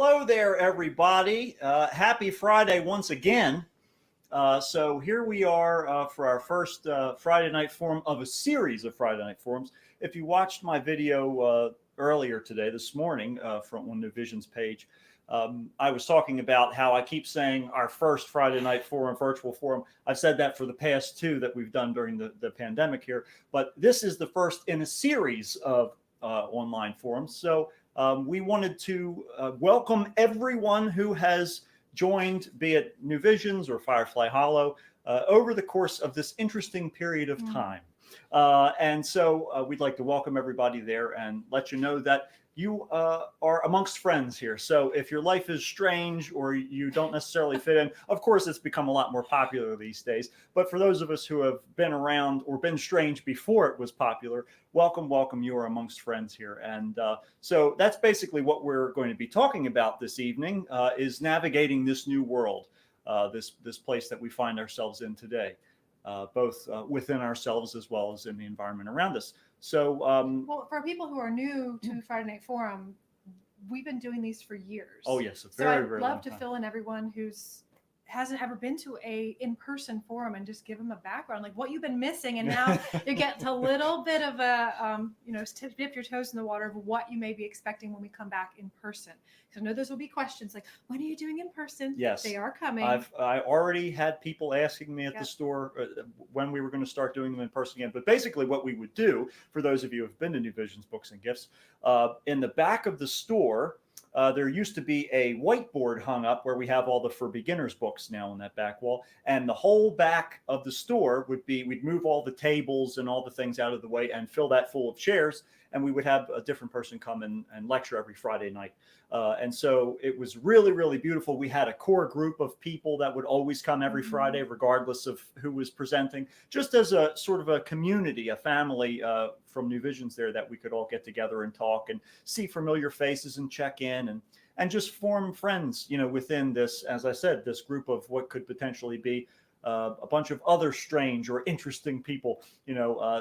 Hello there, everybody. Happy Friday once again. So here we are for our first Friday night forum of a series of Friday night forums. If you watched my video earlier today, this morning, from on the Visions page, I was talking about how I keep saying our first Friday night forum, virtual forum. I've said that for the past two that we've done during the pandemic here, but this is the first in a series of online forums. So we wanted to welcome everyone who has joined, be it New Visions or Firefly Hollow, over the course of this interesting period of time. And so we'd like to welcome everybody there and let you know that you are amongst friends here. So if your life is strange or you don't necessarily fit in, of course, it's become a lot more popular these days. But for those of us who have been around or been strange before it was popular, welcome, welcome. You are amongst friends here. And so that's basically what we're going to be talking about this evening, is navigating this new world, this place that we find ourselves in today, both within ourselves as well as in the environment around us. So, well, for people who are new to Friday Night Forum, we've been doing these for years. Oh yes, a very, very love long to time. fill in everyone who's hasn't ever been to a in-person forum and just give them a background, like what you've been missing, and now you get a little bit of a dip your toes in the water of what you may be expecting when we come back in person. Because I know those will be questions like, when are you doing in person? Yes, they are coming. I already had people asking me at the store when we were going to start doing them in person again. But basically, what we would do, for those of you who have been to New Visions Books and Gifts, in the back of the store, there used to be a whiteboard hung up where we have all the For Beginners books now on that back wall. And the whole back of the store would be, we'd move all the tables and all the things out of the way and fill that full of chairs. And we would have a different person come and lecture every Friday night. And so it was really, really beautiful. We had a core group of people that would always come every Friday, regardless of who was presenting, just as a sort of a community, a family from New Visions there, that we could all get together and talk and see familiar faces and check in and just form friends, within this, as I said, this group of what could potentially be a bunch of other strange or interesting people,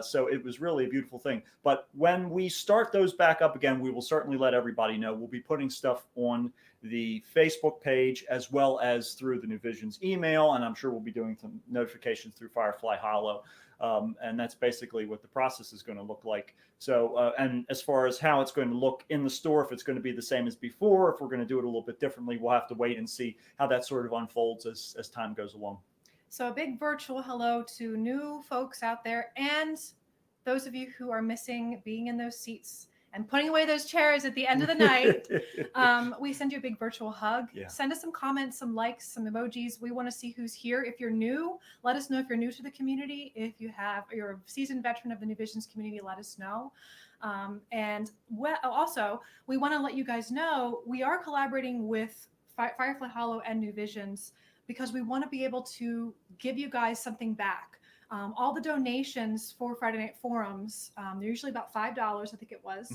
so it was really a beautiful thing. But when we start those back up again, we will certainly let everybody know. We'll be putting stuff on the Facebook page as well as through the New Visions email, and I'm sure we'll be doing some notifications through Firefly Hollow. And that's basically what the process is going to look like. So, and as far as how it's going to look in the store, if it's going to be the same as before, if we're going to do it a little bit differently, we'll have to wait and see how that sort of unfolds as time goes along. So a big virtual hello to new folks out there and those of you who are missing being in those seats and putting away those chairs at the end of the night. We send you a big virtual hug. Yeah. Send us some comments, some likes, some emojis. We want to see who's here. If you're new, let us know if you're new to the community. If you're a seasoned veteran of the New Visions community, let us know. Also, we want to let you guys know we are collaborating with Firefly Hollow and New Visions, because we want to be able to give you guys something back. All the donations for Friday Night Forums, they're usually about $5, I think it was.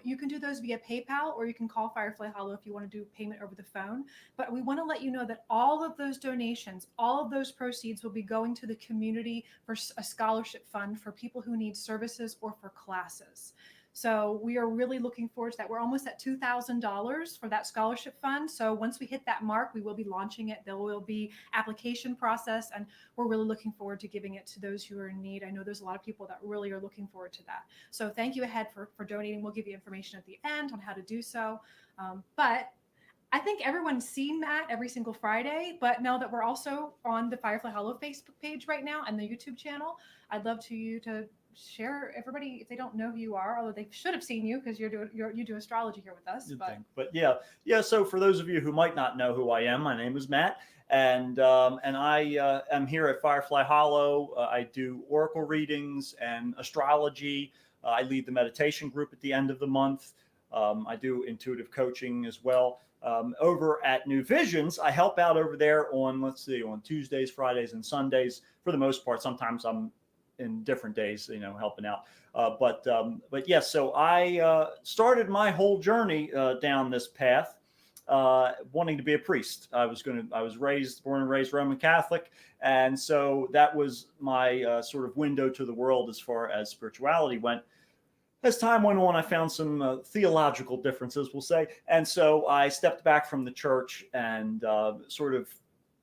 You can do those via PayPal, or you can call Firefly Hollow if you want to do payment over the phone. But we want to let you know that all of those donations, all of those proceeds will be going to the community for a scholarship fund for people who need services or for classes. So we are really looking forward to that. We're almost at $2,000 for that scholarship fund. So once we hit that mark, we will be launching it. There will be application process, and we're really looking forward to giving it to those who are in need. I know there's a lot of people that really are looking forward to that. So thank you ahead for donating. We'll give you information at the end on how to do so. But I think everyone's seen that every single Friday, but now that we're also on the Firefly Hollow Facebook page right now and the YouTube channel, I'd love you to share everybody, if they don't know who you are, although they should have seen you because you do astrology here with us. But yeah. So for those of you who might not know who I am, my name is Matt, and I am here at Firefly Hollow. I do oracle readings and astrology. I lead the meditation group at the end of the month. I do intuitive coaching as well. Over at New Visions, I help out over there on Tuesdays, Fridays, and Sundays for the most part. Sometimes I'm in different days, helping out. But yes, so I started my whole journey down this path, wanting to be a priest. I was born and raised Roman Catholic, and so that was my sort of window to the world as far as spirituality went. As time went on, I found some theological differences, we'll say. And so I stepped back from the church and sort of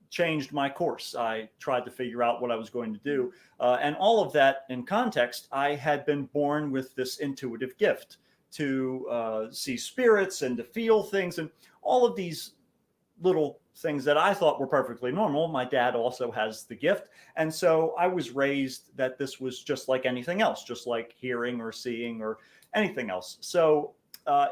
changed my course. I tried to figure out what I was going to do. And all of that in context, I had been born with this intuitive gift to see spirits and to feel things and all of these little things that I thought were perfectly normal. My dad also has the gift. And so I was raised that this was just like anything else, just like hearing or seeing or anything else. So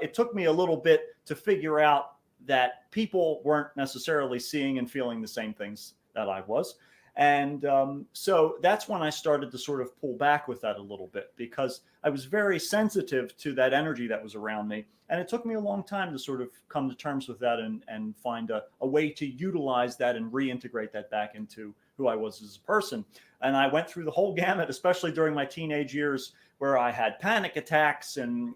it took me a little bit to figure out that people weren't necessarily seeing and feeling the same things that I was. And so that's when I started to sort of pull back with that a little bit because I was very sensitive to that energy that was around me. And it took me a long time to sort of come to terms with that and find a way to utilize that and reintegrate that back into who I was as a person. And I went through the whole gamut, especially during my teenage years, where I had panic attacks and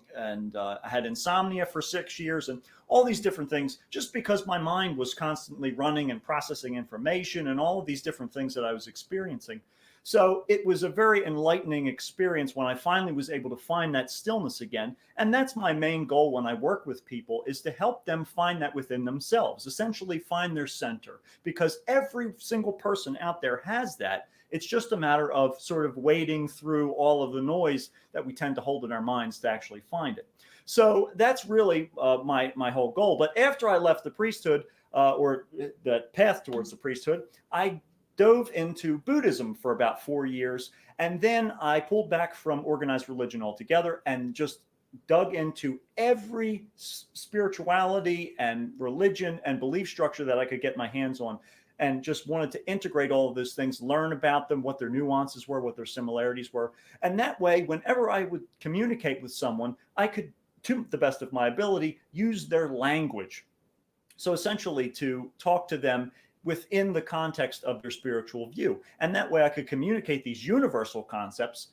I had insomnia for 6 years and all these different things, just because my mind was constantly running and processing information and all of these different things that I was experiencing. So it was a very enlightening experience when I finally was able to find that stillness again. And that's my main goal when I work with people, is to help them find that within themselves, essentially find their center, because every single person out there has that. It's just a matter of sort of wading through all of the noise that we tend to hold in our minds to actually find it. So that's really my whole goal. But after I left the priesthood, or that path towards the priesthood, I dove into Buddhism for about 4 years. And then I pulled back from organized religion altogether and just dug into every spirituality and religion and belief structure that I could get my hands on, and just wanted to integrate all of those things, learn about them, what their nuances were, what their similarities were. And that way, whenever I would communicate with someone, I could, to the best of my ability, use their language. So essentially to talk to them within the context of their spiritual view. And that way I could communicate these universal concepts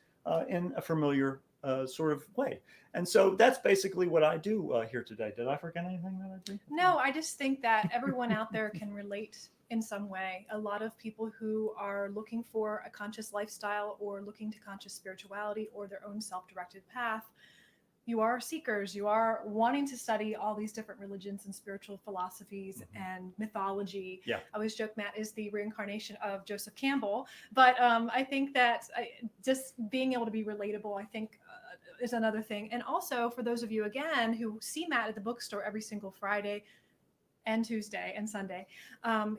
in a familiar sort of way. And so that's basically what I do here today. Did I forget anything that I do? No, I just think that everyone out there can relate in some way. A lot of people who are looking for a conscious lifestyle or looking to conscious spirituality or their own self-directed path, you are seekers, you are wanting to study all these different religions and spiritual philosophies and mythology. Yeah. I always joke Matt is the reincarnation of Joseph Campbell, but I think that just being able to be relatable, I think is another thing. And also for those of you, again, who see Matt at the bookstore every single Friday and Tuesday and Sunday,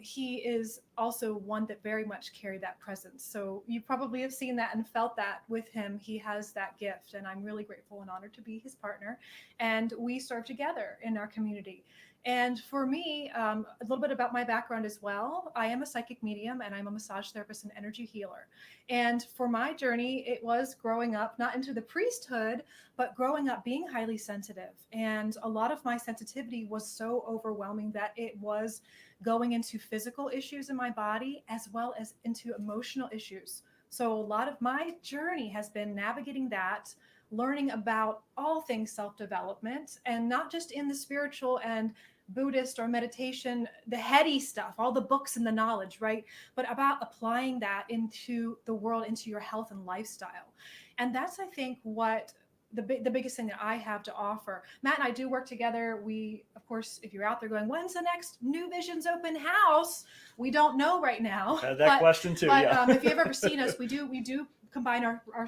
he is also one that very much carried that presence. So you probably have seen that and felt that with him. He has that gift, and I'm really grateful and honored to be his partner. And we serve together in our community. And for me, a little bit about my background as well. I am a psychic medium and I'm a massage therapist and energy healer. And for my journey, it was growing up, not into the priesthood, but growing up being highly sensitive. And a lot of my sensitivity was so overwhelming that it was going into physical issues in my body as well as into emotional issues. So a lot of my journey has been navigating that, learning about all things self-development, and not just in the spiritual and Buddhist or meditation, the heady stuff, all the books and the knowledge, right? But about applying that into the world, into your health and lifestyle. And that's, I think, what the biggest thing that I have to offer. Matt and I do work together. We, of course, if you're out there going, when's the next New Visions open house? We don't know right now. I had that question too. But Yeah. if you've ever seen us, we do combine our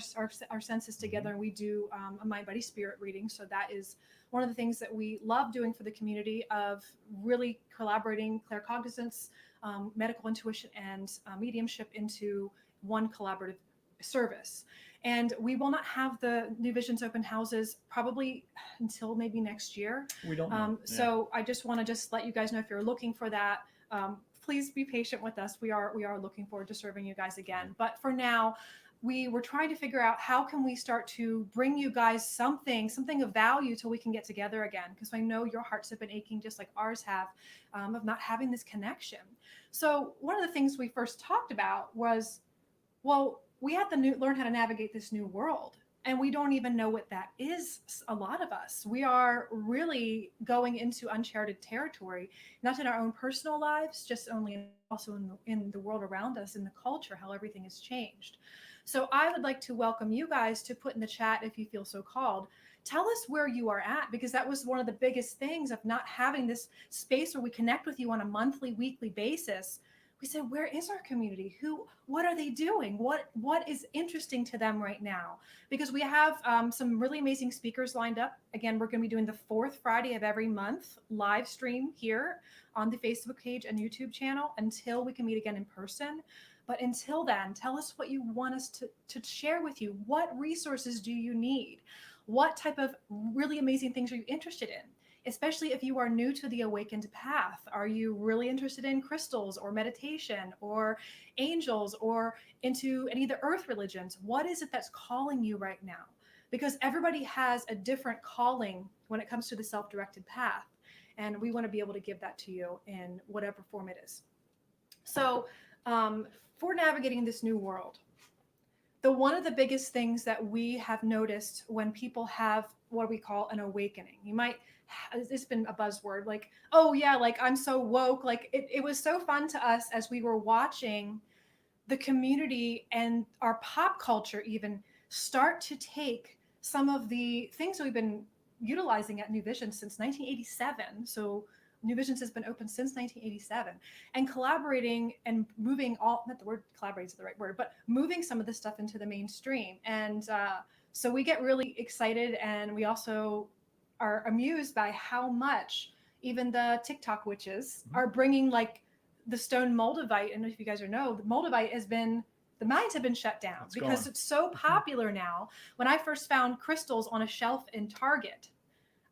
senses together, and we do a mind, body, spirit reading. So that is one of the things that we love doing for the community, of really collaborating claircognizance, medical intuition, and mediumship into one collaborative service. And we will not have the New Visions open houses probably until maybe next year. We don't know. So I just want to let you guys know, if you're looking for that, please be patient with us. We are looking forward to serving you guys again. But for now, we were trying to figure out how can we start to bring you guys something of value till we can get together again. Because I know your hearts have been aching just like ours have, of not having this connection. So one of the things we first talked about was, well, we have to learn how to navigate this new world. And we don't even know what that is, a lot of us. We are really going into uncharted territory, not in our own personal lives, just only also in the world around us, in the culture, how everything has changed. So I would like to welcome you guys to put in the chat, if you feel so called. Tell us where you are at, because that was one of the biggest things of not having this space where we connect with you on a monthly, weekly basis. We said, where is our community? What are they doing? What is interesting to them right now? Because we have some really amazing speakers lined up. Again, we're going to be doing the fourth Friday of every month live stream here on the Facebook page and YouTube channel until we can meet again in person. But until then, tell us what you want us to share with you. What resources do you need? What type of really amazing things are you interested in? Especially if you are new to the awakened path. Are you really interested in crystals or meditation or angels or into any of the earth religions? What is it that's calling you right now? Because everybody has a different calling when it comes to the self-directed path. And we want to be able to give that to you in whatever form it is. So for navigating this new world, one of the biggest things that we have noticed when people have what we call an awakening, it's been a buzzword, like, oh yeah, like I'm so woke. Like it was so fun to us as we were watching the community and our pop culture even start to take some of the things that we've been utilizing at New Visions since 1987. So New Visions has been open since 1987, and collaborating and moving not the word collaborating is the right word, but moving some of this stuff into the mainstream. And so we get really excited, and we also are amused by how much even the TikTok witches are bringing, like the stone moldavite. And if you guys know, the moldavite the mines have been shut down because it's so popular now. When I first found crystals on a shelf in Target,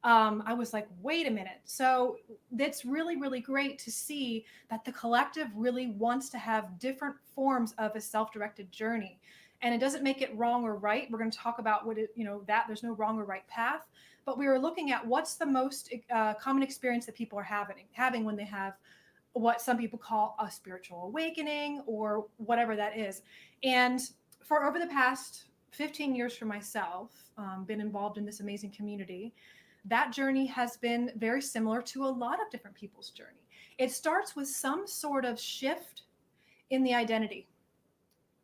I was like, wait a minute. So that's really, really great to see that the collective really wants to have different forms of a self-directed journey. And it doesn't make it wrong or right. We're going to talk about that there's no wrong or right path, but we were looking at what's the most common experience that people are having when they have what some people call a spiritual awakening or whatever that is. And for over the past 15 years for myself, been involved in this amazing community, that journey has been very similar to a lot of different people's journey. It starts with some sort of shift in the identity.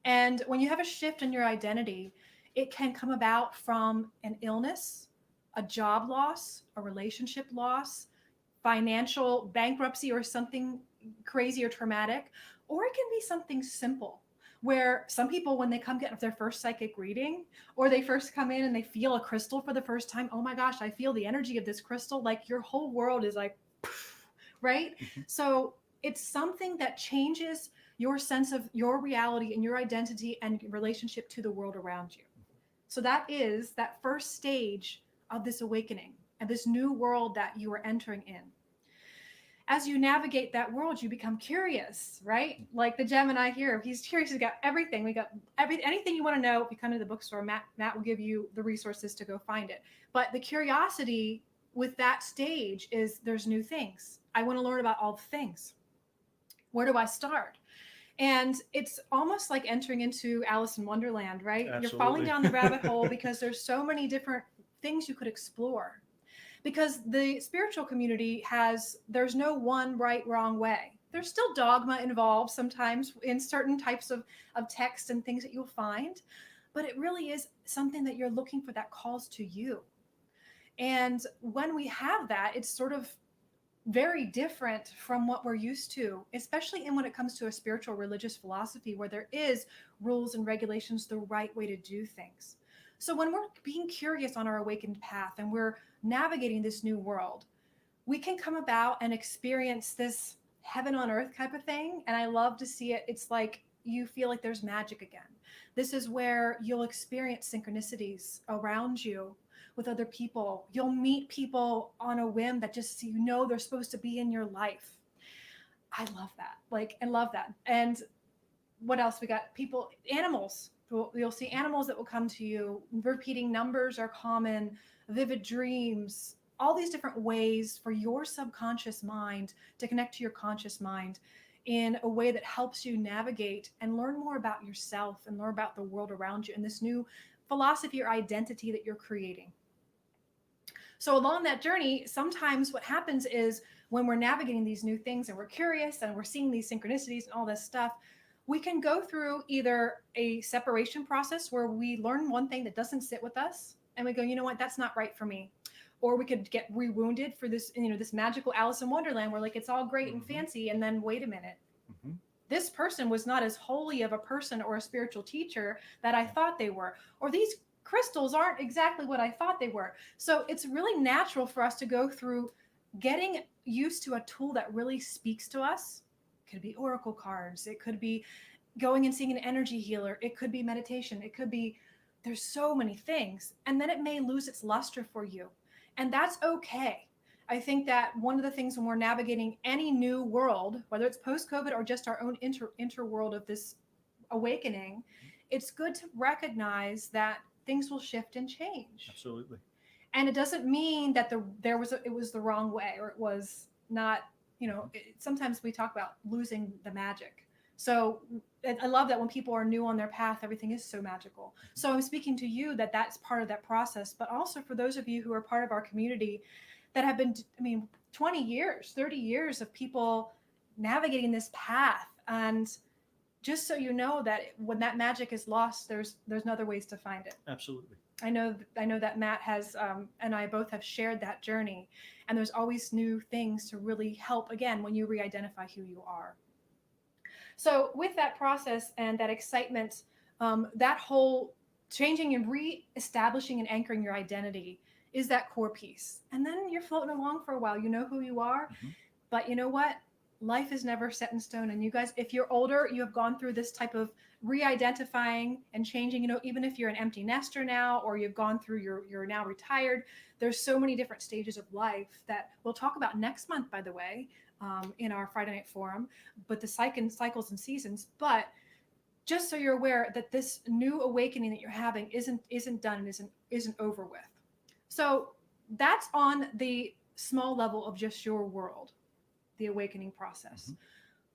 And when you have a shift in your identity, it can come about from an illness, a job loss, a relationship loss, financial bankruptcy, or something crazy or traumatic, or it can be something simple where some people, when they come get their first psychic reading, or they first come in and they feel a crystal for the first time, oh my gosh, I feel the energy of this crystal, like your whole world is like, right? So it's something that changes your sense of your reality and your identity and relationship to the world around you. So that is that first stage of this awakening and this new world that you are entering in. As you navigate that world, you become curious, right? Like the Gemini here, he's curious. He's got everything. We got anything you want to know. If you come to the bookstore, Matt will give you the resources to go find it. But the curiosity with that stage is there's new things. I want to learn about all the things. Where do I start? And it's almost like entering into Alice in Wonderland, right? Absolutely. You're falling down the rabbit hole because there's so many different things you could explore. Because the spiritual community there's no one right, wrong way. There's still dogma involved sometimes in certain types of text and things that you'll find, but it really is something that you're looking for that calls to you. And when we have that, it's sort of very different from what we're used to, especially when it comes to a spiritual religious philosophy where there is rules and regulations, the right way to do things. So when we're being curious on our awakened path and we're navigating this new world, we can come about and experience this heaven on earth type of thing. And I love to see it. It's like you feel like there's magic again. This is where you'll experience synchronicities around you with other people. You'll meet people on a whim that just they're supposed to be in your life. I love that. I love that. And what else? We got people, animals. You'll see animals that will come to you. Repeating numbers are common, vivid dreams, all these different ways for your subconscious mind to connect to your conscious mind in a way that helps you navigate and learn more about yourself and learn about the world around you and this new philosophy or identity that you're creating. So along that journey, sometimes what happens is when we're navigating these new things and we're curious and we're seeing these synchronicities and all this stuff, we can go through either a separation process where we learn one thing that doesn't sit with us and we go, you know what, that's not right for me. Or we could get rewounded for this, this magical Alice in Wonderland where like it's all great and fancy. And then wait a minute, this person was not as holy of a person or a spiritual teacher that I thought they were. Or these crystals aren't exactly what I thought they were. So it's really natural for us to go through getting used to a tool that really speaks to us. It could be oracle cards. It could be going and seeing an energy healer. It could be meditation. It could be, there's so many things. And then it may lose its luster for you. And that's okay. I think that one of the things when we're navigating any new world, whether it's post-COVID or just our own interworld of this awakening, it's good to recognize that things will shift and change. Absolutely. And it doesn't mean that it was the wrong way or it was not, sometimes we talk about losing the magic. So I love that when people are new on their path, everything is so magical. So I'm speaking to you that's part of that process, but also for those of you who are part of our community that have been, 20 years, 30 years of people navigating this path. And just so you know that when that magic is lost, there's other ways to find it. Absolutely. I know that Matt has, and I both have shared that journey, and there's always new things to really help, again, when you re-identify who you are. So with that process and that excitement, that whole changing and re-establishing and anchoring your identity is that core piece. And then you're floating along for a while. You know who you are, but you know what? Life is never set in stone. And you guys, if you're older, you have gone through this type of re-identifying and changing, even if you're an empty nester now, or you've gone through, you're now retired, there's so many different stages of life that we'll talk about next month, by the way, in our Friday Night Forum, but the cycles and seasons. But just so you're aware that this new awakening that you're having isn't done and isn't over with. So that's on the small level of just your world, the awakening process.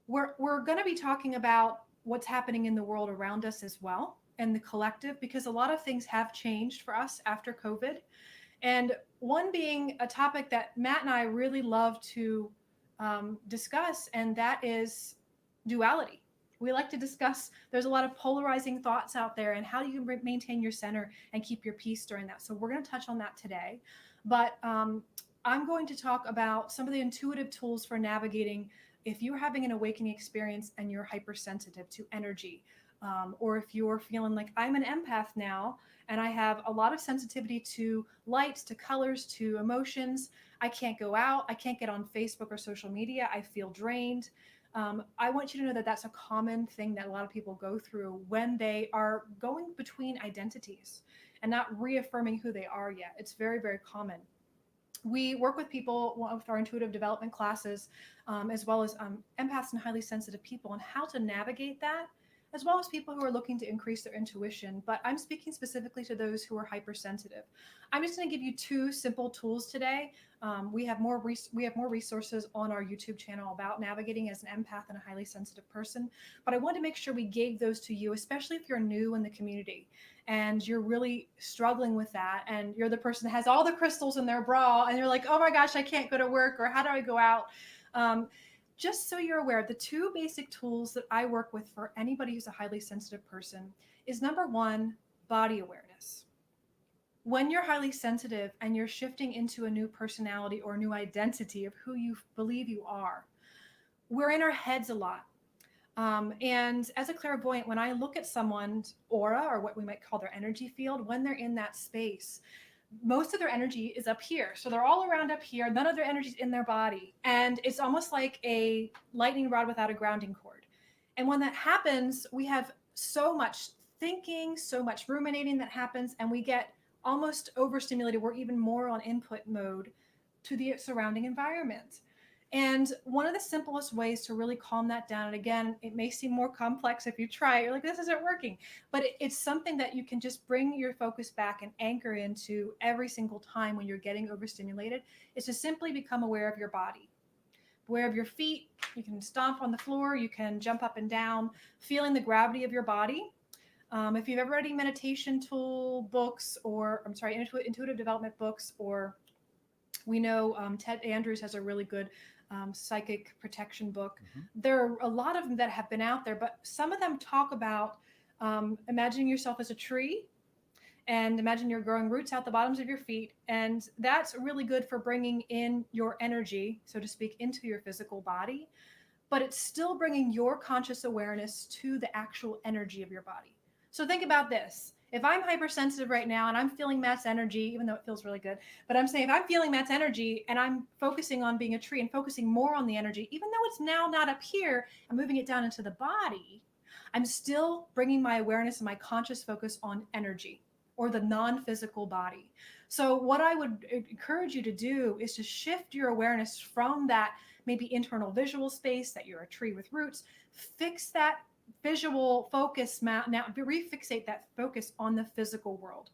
We're going to be talking about what's happening in the world around us as well, and the collective, because a lot of things have changed for us after COVID. And one being a topic that Matt and I really love to discuss, and that is duality. We like to discuss, there's a lot of polarizing thoughts out there, and how do you maintain your center and keep your peace during that. So we're going to touch on that today. But I'm going to talk about some of the intuitive tools for navigating if you're having an awakening experience and you're hypersensitive to energy, or if you're feeling like I'm an empath now and I have a lot of sensitivity to lights, to colors, to emotions. I can't go out. I can't get on Facebook or social media. I feel drained. I want you to know that that's a common thing that a lot of people go through when they are going between identities and not reaffirming who they are yet. It's very, very common. We work with people with our intuitive development classes, as well as empaths and highly sensitive people, on how to navigate that, as well as people who are looking to increase their intuition. But I'm speaking specifically to those who are hypersensitive. I'm just going to give you two simple tools today. We have more resources on our YouTube channel about navigating as an empath and a highly sensitive person. But I want to make sure we gave those to you, especially if you're new in the community and you're really struggling with that, and you're the person that has all the crystals in their bra, and you're like, oh my gosh, I can't go to work, or how do I go out? Just so you're aware, the two basic tools that I work with for anybody who's a highly sensitive person is, number one, body awareness. When you're highly sensitive and you're shifting into a new personality or new identity of who you believe you are, we're in our heads a lot. And as a clairvoyant, when I look at someone's aura, or what we might call their energy field, when they're in that space, most of their energy is up here. So they're all around up here. None of their energy is in their body. And it's almost like a lightning rod without a grounding cord. And when that happens, we have so much thinking, so much ruminating that happens, and we get almost overstimulated. We're even more on input mode to the surrounding environment. And one of the simplest ways to really calm that down, and again, it may seem more complex if you try it, you're like, this isn't working, but it's something that you can just bring your focus back and anchor into every single time when you're getting overstimulated, is to simply become aware of your body, aware of your feet. You can stomp on the floor, you can jump up and down, feeling the gravity of your body. If you've ever read any meditation tool books, or intuitive development books, or We know Ted Andrews has a really good psychic protection book. Mhm. There are a lot of them that have been out there, but some of them talk about imagining yourself as a tree and imagine you're growing roots out the bottoms of your feet. And that's really good for bringing in your energy, so to speak, into your physical body. But it's still bringing your conscious awareness to the actual energy of your body. So think about this. If I'm hypersensitive right now and I'm feeling Matt's energy, even though it feels really good, but I'm saying if I'm feeling Matt's energy and I'm focusing on being a tree and focusing more on the energy, even though it's now not up here, I'm moving it down into the body, I'm still bringing my awareness and my conscious focus on energy or the non-physical body. So what I would encourage you to do is to shift your awareness from that maybe internal visual space that you're a tree with roots, fix that visual focus now, refixate that focus on the physical world,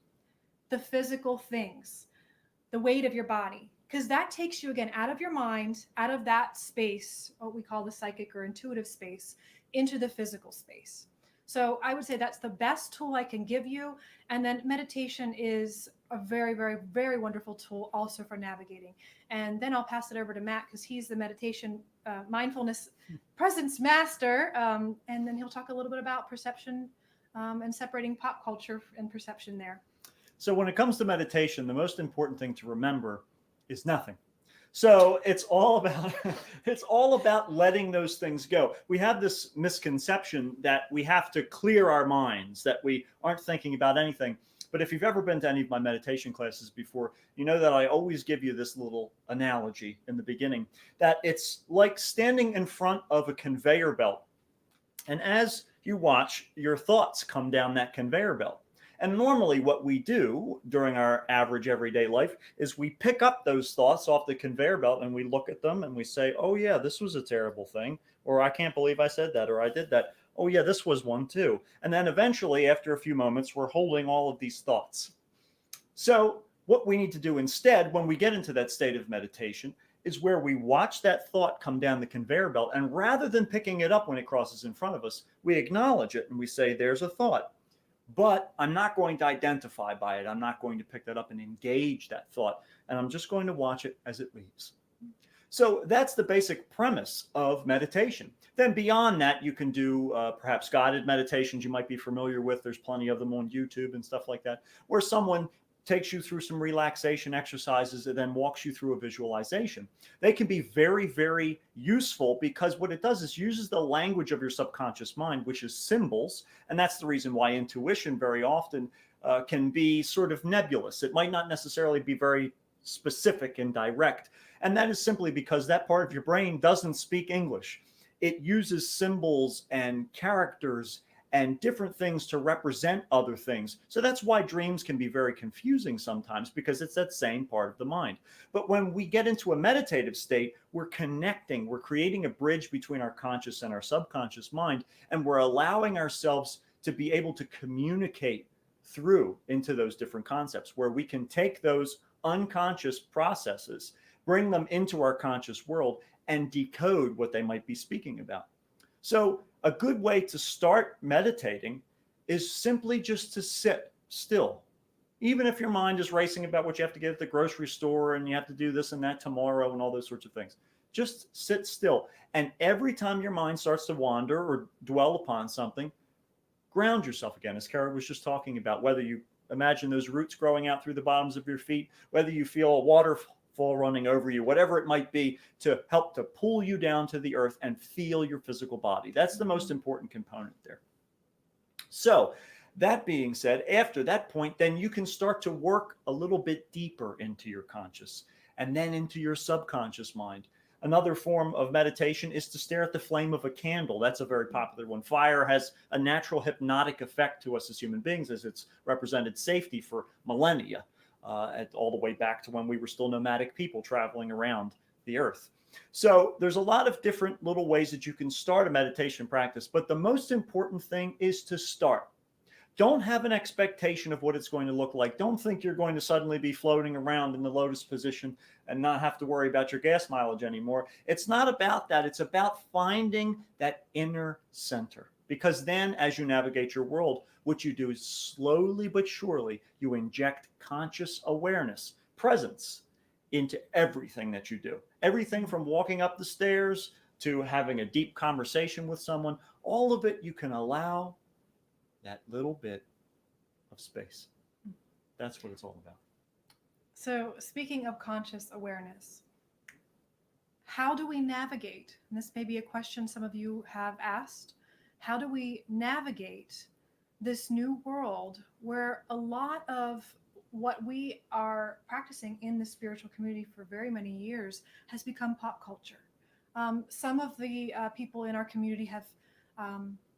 the physical things, the weight of your body, because that takes you again out of your mind, out of that space, what we call the psychic or intuitive space, into the physical space. So I would say that's the best tool I can give you. And then meditation is a very, very, very wonderful tool also for navigating. And then I'll pass it over to Matt because he's the meditation mindfulness presence master. And then he'll talk a little bit about perception and separating pop culture and perception there. So when it comes to meditation, the most important thing to remember is nothing. So it's all about letting those things go. We have this misconception that we have to clear our minds, that we aren't thinking about anything. But if you've ever been to any of my meditation classes before, you know that I always give you this little analogy in the beginning, that it's like standing in front of a conveyor belt. And as you watch, your thoughts come down that conveyor belt. And normally what we do during our average everyday life is we pick up those thoughts off the conveyor belt and we look at them and we say, oh yeah, this was a terrible thing. Or I can't believe I said that, or I did that. Oh yeah, this was one too. And then eventually, after a few moments, we're holding all of these thoughts. So what we need to do instead, when we get into that state of meditation, is where we watch that thought come down the conveyor belt. And rather than picking it up when it crosses in front of us, we acknowledge it and we say, there's a thought. But I'm not going to identify by it. I'm not going to pick that up and engage that thought. And I'm just going to watch it as it leaves. So that's the basic premise of meditation. Then beyond that, you can do perhaps guided meditations you might be familiar with. There's plenty of them on YouTube and stuff like that, where someone takes you through some relaxation exercises and then walks you through a visualization. They can be very, very useful because what it does is uses the language of your subconscious mind, which is symbols. And that's the reason why intuition very often can be sort of nebulous. It might not necessarily be very specific and direct. And that is simply because that part of your brain doesn't speak English. It uses symbols and characters and different things to represent other things. So that's why dreams can be very confusing sometimes, because it's that same part of the mind. But when we get into a meditative state, we're connecting, we're creating a bridge between our conscious and our subconscious mind, and we're allowing ourselves to be able to communicate through into those different concepts, where we can take those unconscious processes, bring them into our conscious world, and decode what they might be speaking about. So a good way to start meditating is simply just to sit still. Even if your mind is racing about what you have to get at the grocery store and you have to do this and that tomorrow and all those sorts of things, just sit still. And every time your mind starts to wander or dwell upon something, ground yourself again, as Kara was just talking about, whether you imagine those roots growing out through the bottoms of your feet, whether you feel a waterfall running over you, whatever it might be, to help to pull you down to the earth and feel your physical body. That's the most important component there. So that being said, after that point, then you can start to work a little bit deeper into your conscious and then into your subconscious mind. Another form of meditation is to stare at the flame of a candle. That's a very popular one. Fire has a natural hypnotic effect to us as human beings, as it's represented safety for millennia. All the way back to when we were still nomadic people traveling around the earth. So there's a lot of different little ways that you can start a meditation practice, but the most important thing is to start. Don't have an expectation of what it's going to look like. Don't think you're going to suddenly be floating around in the lotus position and not have to worry about your gas mileage anymore. It's not about that. It's about finding that inner center. Because then as you navigate your world, what you do is slowly but surely, you inject conscious awareness, presence into everything that you do. Everything from walking up the stairs to having a deep conversation with someone, all of it you can allow that little bit of space. That's what it's all about. So speaking of conscious awareness, how do we navigate? And this may be a question some of you have asked. How do we navigate this new world where a lot of what we are practicing in the spiritual community for very many years has become pop culture? Some of the people in our community have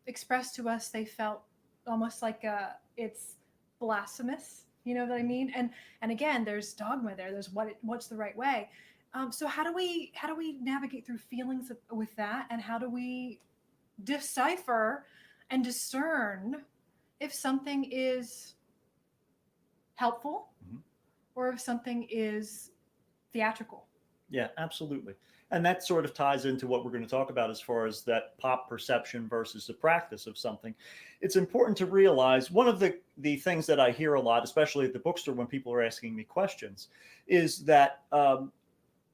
expressed to us they felt almost like it's blasphemous. You know what I mean? And again, there's dogma there. There's what's the right way. So how do we navigate through feelings with that, and how do we decipher and discern if something is helpful or if something is theatrical? Yeah, absolutely. And that sort of ties into what we're going to talk about as far as that pop perception versus the practice of something. It's important to realize one of the things that I hear a lot, especially at the bookstore when people are asking me questions, is that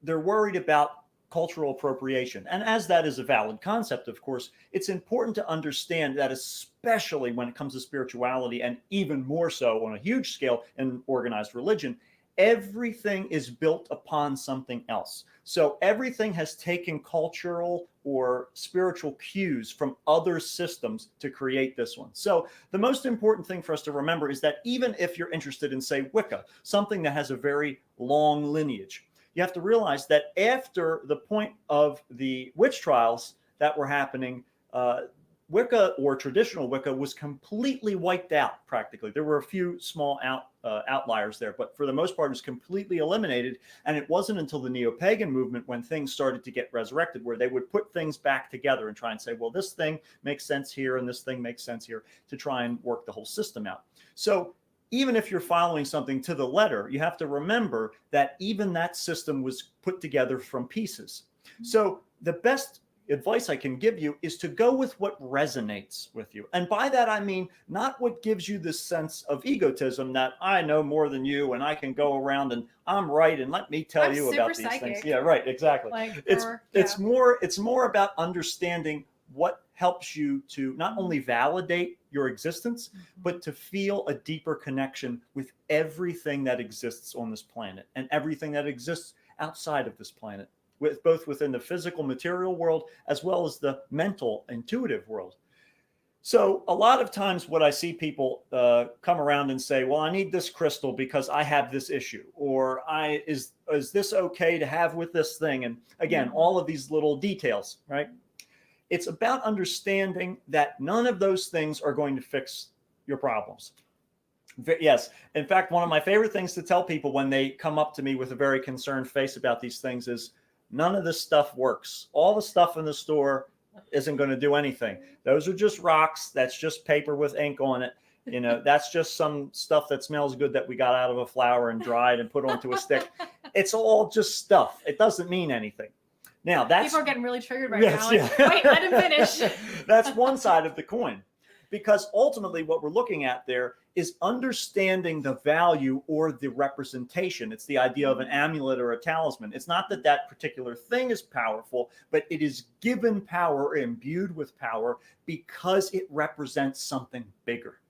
they're worried about cultural appropriation. And as that is a valid concept, of course, it's important to understand that especially when it comes to spirituality, and even more so on a huge scale in organized religion, everything is built upon something else. So everything has taken cultural or spiritual cues from other systems to create this one. So the most important thing for us to remember is that even if you're interested in, say, Wicca, something that has a very long lineage, you have to realize that after the point of the witch trials that were happening, Wicca, or traditional Wicca, was completely wiped out practically. There were a few small outliers there, but for the most part, it was completely eliminated. And it wasn't until the neo-pagan movement when things started to get resurrected, where they would put things back together and try and say, well, this thing makes sense here and this thing makes sense here, to try and work the whole system out. So even if you're following something to the letter, you have to remember that even that system was put together from pieces. So the best advice I can give you is to go with what resonates with you. And by that, I mean, not what gives you this sense of egotism that I know more than you and I can go around and I'm right and let me tell you about these things. Yeah, right, exactly. Like, it's more about understanding what helps you to not only validate your existence, but to feel a deeper connection with everything that exists on this planet and everything that exists outside of this planet, with both within the physical material world as well as the mental intuitive world. So a lot of times what I see people come around and say, well, I need this crystal because I have this issue, or is this okay to have with this thing? And again, all of these little details, right? It's about understanding that none of those things are going to fix your problems. Yes. In fact, one of my favorite things to tell people when they come up to me with a very concerned face about these things is, none of this stuff works. All the stuff in the store isn't going to do anything. Those are just rocks. That's just paper with ink on it. You know, that's just some stuff that smells good that we got out of a flower and dried and put onto a stick. It's all just stuff. It doesn't mean anything. Now, people are getting really triggered right now. Like, wait, let him finish. That's one side of the coin, because ultimately what we're looking at there is understanding the value or the representation. It's the idea of an amulet or a talisman. It's not that that particular thing is powerful, but it is given power or imbued with power because it represents something bigger.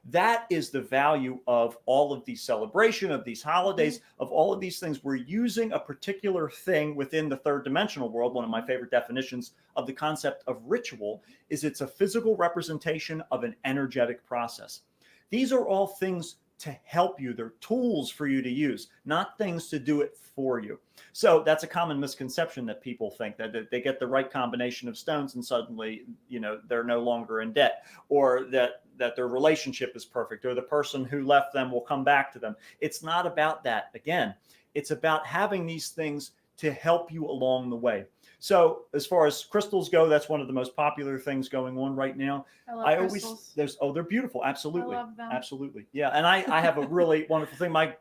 That is the value of all of these celebration, of these holidays, of all of these things. We're using a particular thing within the third dimensional world. One of my favorite definitions of the concept of ritual is it's a physical representation of an energetic process. These are all things to help you. They're tools for you to use, not things to do it for you. So that's a common misconception that people think that they get the right combination of stones and suddenly, you know, they're no longer in debt, or that their relationship is perfect, or the person who left them will come back to them. It's not about that. Again, it's about having these things to help you along the way. So as far as crystals go, that's one of the most popular things going on right now. I love crystals. They're beautiful. Absolutely. I love them. Absolutely. Yeah. And I have a really wonderful thing. My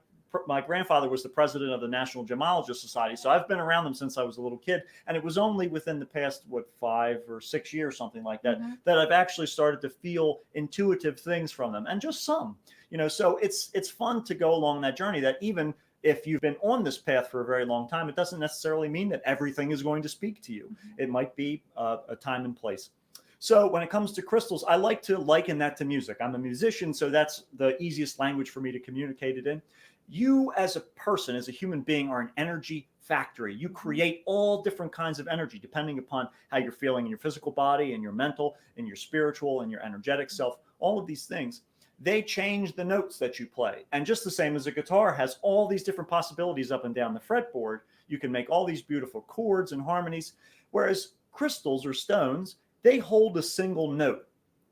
grandfather was the president of the National Gemologist Society. So I've been around them since I was a little kid. And it was only within the past, 5 or 6 years, something like that, that I've actually started to feel intuitive things from them, and just some, you know, so it's fun to go along that journey, that even if you've been on this path for a very long time, it doesn't necessarily mean that everything is going to speak to you. It might be a time and place. So when it comes to crystals, I like to liken that to music. I'm a musician, so that's the easiest language for me to communicate it in. You as a person, as a human being, are an energy factory. You create all different kinds of energy depending upon how you're feeling in your physical body, in your mental, in your spiritual, and your energetic self. All of these things, they change the notes that you play. And just the same as a guitar has all these different possibilities up and down the fretboard, you can make all these beautiful chords and harmonies. Whereas crystals or stones, they hold a single note.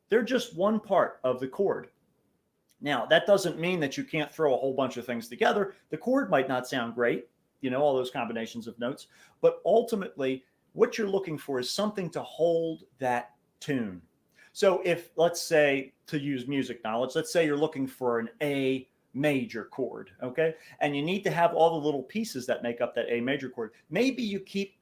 They're just one part of the chord. Now, that doesn't mean that you can't throw a whole bunch of things together. The chord might not sound great, all those combinations of notes, but ultimately what you're looking for is something to hold that tune. So if, let's say, to use music knowledge, let's say you're looking for an A major chord, okay? And you need to have all the little pieces that make up that A major chord. Maybe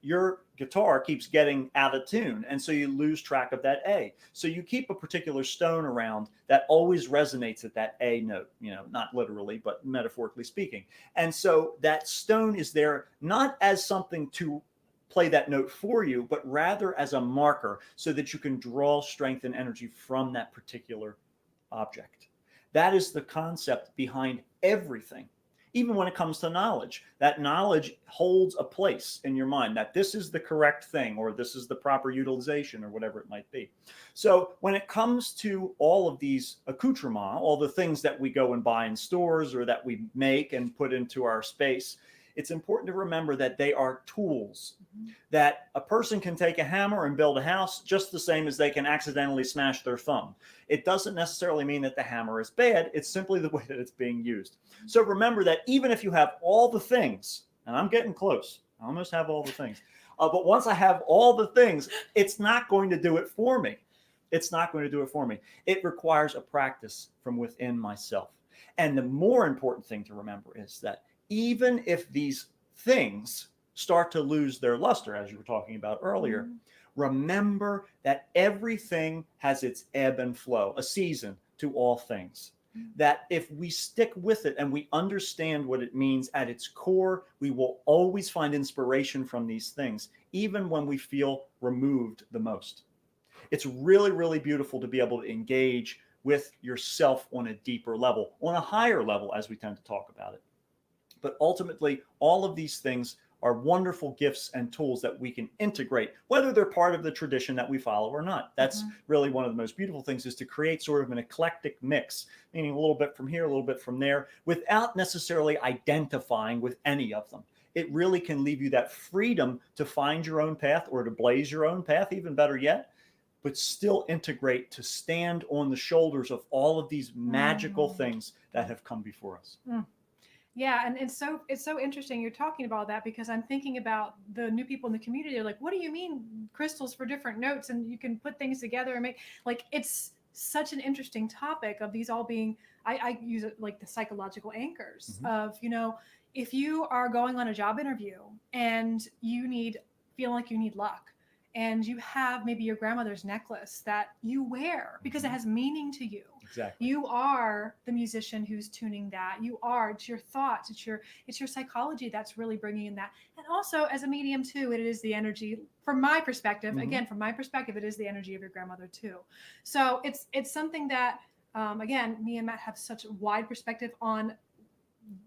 your guitar keeps getting out of tune, and so you lose track of that A. So you keep a particular stone around that always resonates at that A note, not literally, but metaphorically speaking. And so that stone is there not as something to play that note for you, but rather as a marker so that you can draw strength and energy from that particular object. That is the concept behind everything. Even when it comes to knowledge, that knowledge holds a place in your mind, that this is the correct thing, or this is the proper utilization, or whatever it might be. So when it comes to all of these accoutrements, all the things that we go and buy in stores or that we make and put into our space, it's important to remember that they are tools, that a person can take a hammer and build a house just the same as they can accidentally smash their thumb. It doesn't necessarily mean that the hammer is bad. It's simply the way that it's being used. So remember that even if you have all the things, and I'm getting close, I almost have all the things, but once I have all the things, it's not going to do it for me. It's not going to do it for me. It requires a practice from within myself. And the more important thing to remember is that even if these things start to lose their luster, as you were talking about earlier, remember that everything has its ebb and flow, a season to all things. That if we stick with it and we understand what it means at its core, we will always find inspiration from these things, even when we feel removed the most. It's really, really beautiful to be able to engage with yourself on a deeper level, on a higher level, as we tend to talk about it. But ultimately, all of these things are wonderful gifts and tools that we can integrate, whether they're part of the tradition that we follow or not. That's really one of the most beautiful things, is to create sort of an eclectic mix, meaning a little bit from here, a little bit from there, without necessarily identifying with any of them. It really can leave you that freedom to find your own path, or to blaze your own path, even better yet, but still integrate, to stand on the shoulders of all of these magical things that have come before us. Yeah, and it's so interesting you're talking about that, because I'm thinking about the new people in the community. They're like, what do you mean crystals for different notes, and you can put things together and make, like, it's such an interesting topic of these all being, I use it like the psychological anchors of, if you are going on a job interview and you feel like you need luck, and you have maybe your grandmother's necklace that you wear because it has meaning to you. Exactly. You are the musician who's tuning that. It's your thoughts, it's your psychology that's really bringing in that. And also, as a medium too, it is the energy, from my perspective, again, from my perspective, it is the energy of your grandmother too. So it's something that, again, me and Matt have such a wide perspective on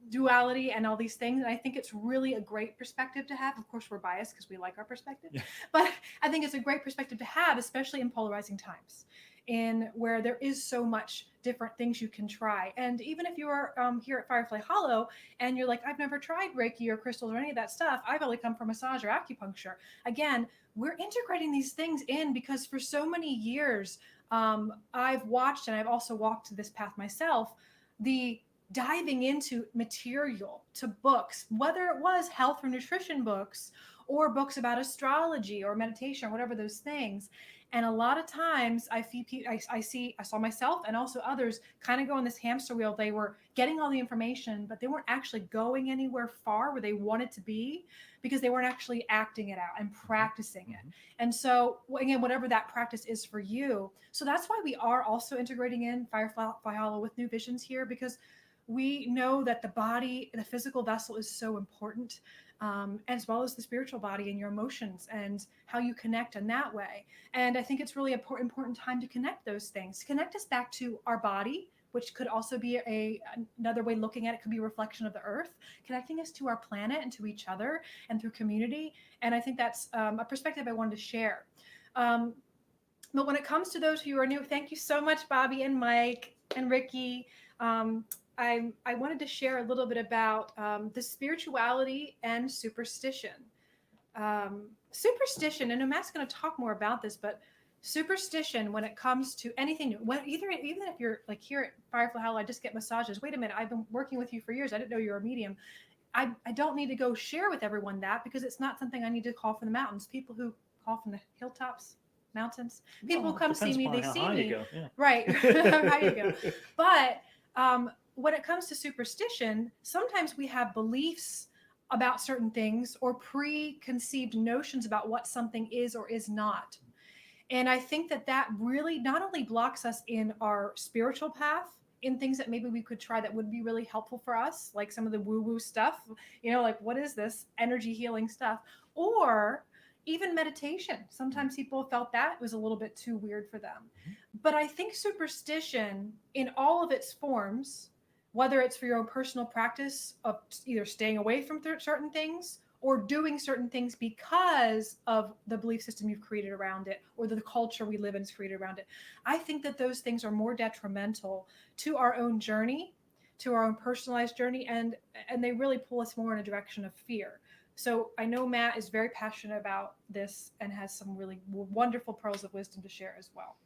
duality and all these things, and I think it's really a great perspective to have. Of course, we're biased because we like our perspective, but I think it's a great perspective to have, especially in polarizing times, in where there is so much different things you can try. And even if you're here at Firefly Hollow and you're like, I've never tried Reiki or crystals or any of that stuff, I've only come from massage or acupuncture. Again, we're integrating these things in because for so many years, I've watched, and I've also walked this path myself, the diving into material, to books, whether it was health or nutrition books or books about astrology or meditation or whatever those things. And a lot of times I saw myself and also others kind of go on this hamster wheel. They were getting all the information, but they weren't actually going anywhere far where they wanted to be because they weren't actually acting it out and practicing it. And so, again, whatever that practice is for you. So that's why we are also integrating in Firefly Hollow with New Visions here, because we know that the body, the physical vessel is so important, as well as the spiritual body and your emotions and how you connect in that way. And I think it's really important time to connect those things, connect us back to our body, which could also be another way looking at it, could be a reflection of the earth, connecting us to our planet and to each other and through community. And I think that's a perspective I wanted to share. But when it comes to those who are new, thank you so much, Bobby and Mike and Ricky. I wanted to share a little bit about the spirituality and superstition. Superstition, and Matt's going to talk more about this, but superstition when it comes to anything new, even if you're like here at Firefly Hollow, I just get massages. Wait a minute, I've been working with you for years. I didn't know you were a medium. I don't need to go share with everyone that, because it's not something I need to call from the mountains. People who call from the hilltops, mountains, people who come see me, they see me. Yeah. Right. How you go. But when it comes to superstition, sometimes we have beliefs about certain things or preconceived notions about what something is or is not. And I think that really not only blocks us in our spiritual path, in things that maybe we could try that would be really helpful for us, like some of the woo-woo stuff, like what is this energy healing stuff, or even meditation. Sometimes people felt that was a little bit too weird for them. But I think superstition in all of its forms, whether it's for your own personal practice of either staying away from certain things or doing certain things because of the belief system you've created around it, or the culture we live in is created around it, I think that those things are more detrimental to our own journey, to our own personalized journey, and they really pull us more in a direction of fear. So I know Matt is very passionate about this and has some really wonderful pearls of wisdom to share as well.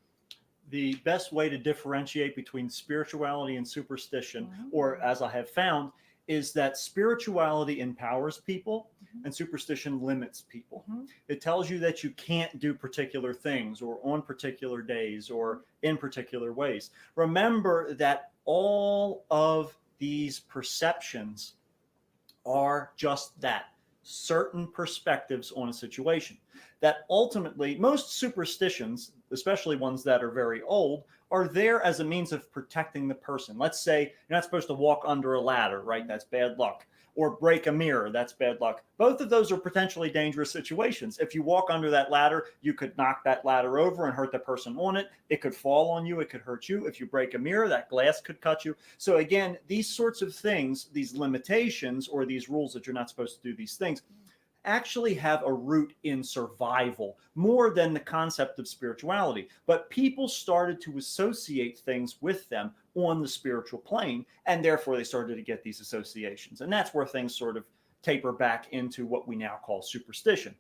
The best way to differentiate between spirituality and superstition, or as I have found, is that spirituality empowers people and superstition limits people. It tells you that you can't do particular things or on particular days or in particular ways. Remember that all of these perceptions are just that, certain perspectives on a situation. That ultimately, most superstitions, especially ones that are very old, are there as a means of protecting the person. Let's say you're not supposed to walk under a ladder, right? That's bad luck. Or break a mirror, that's bad luck. Both of those are potentially dangerous situations. If you walk under that ladder, you could knock that ladder over and hurt the person on it. It could fall on you, it could hurt you. If you break a mirror, that glass could cut you. So again, these sorts of things, these limitations or these rules that you're not supposed to do these things, actually have a root in survival more than the concept of spirituality. But people started to associate things with them on the spiritual plane, and therefore they started to get these associations. And that's where things sort of taper back into what we now call superstition.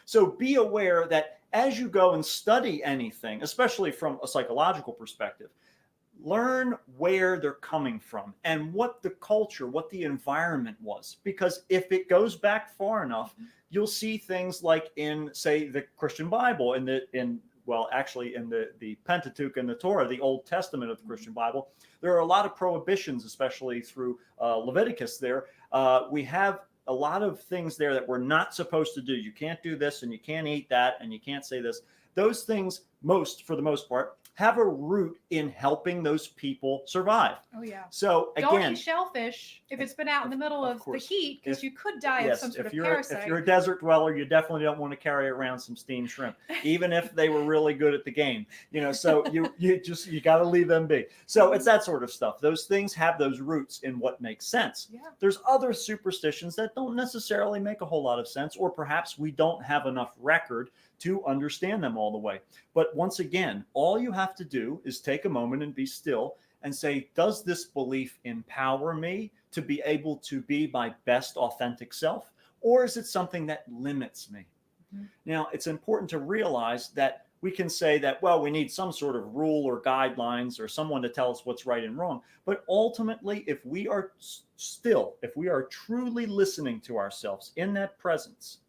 So be aware that as you go and study anything, especially from a psychological perspective, learn where they're coming from and what the culture, what the environment was. Because if it goes back far enough, you'll see things like in, say, the Christian Bible, in the Pentateuch and the Torah, the Old Testament of the Christian Bible, there are a lot of prohibitions, especially through Leviticus there. We have a lot of things there that we're not supposed to do. You can't do this, and you can't eat that, and you can't say this. Those things, for the most part, have a root in helping those people survive. Oh, yeah. So again, don't eat shellfish if it's been out in the middle of the heat, because you could die of some sort of parasite. If you're a desert dweller, you definitely don't want to carry around some steamed shrimp, even if they were really good at the game. So you got to leave them be. So it's that sort of stuff. Those things have those roots in what makes sense. Yeah. There's other superstitions that don't necessarily make a whole lot of sense, or perhaps we don't have enough record to understand them all the way. But once again, all you have to do is take a moment and be still and say, does this belief empower me to be able to be my best authentic self? Or is it something that limits me? Now, it's important to realize that we can say that, well, we need some sort of rule or guidelines or someone to tell us what's right and wrong. But ultimately, if we are truly listening to ourselves in that presence,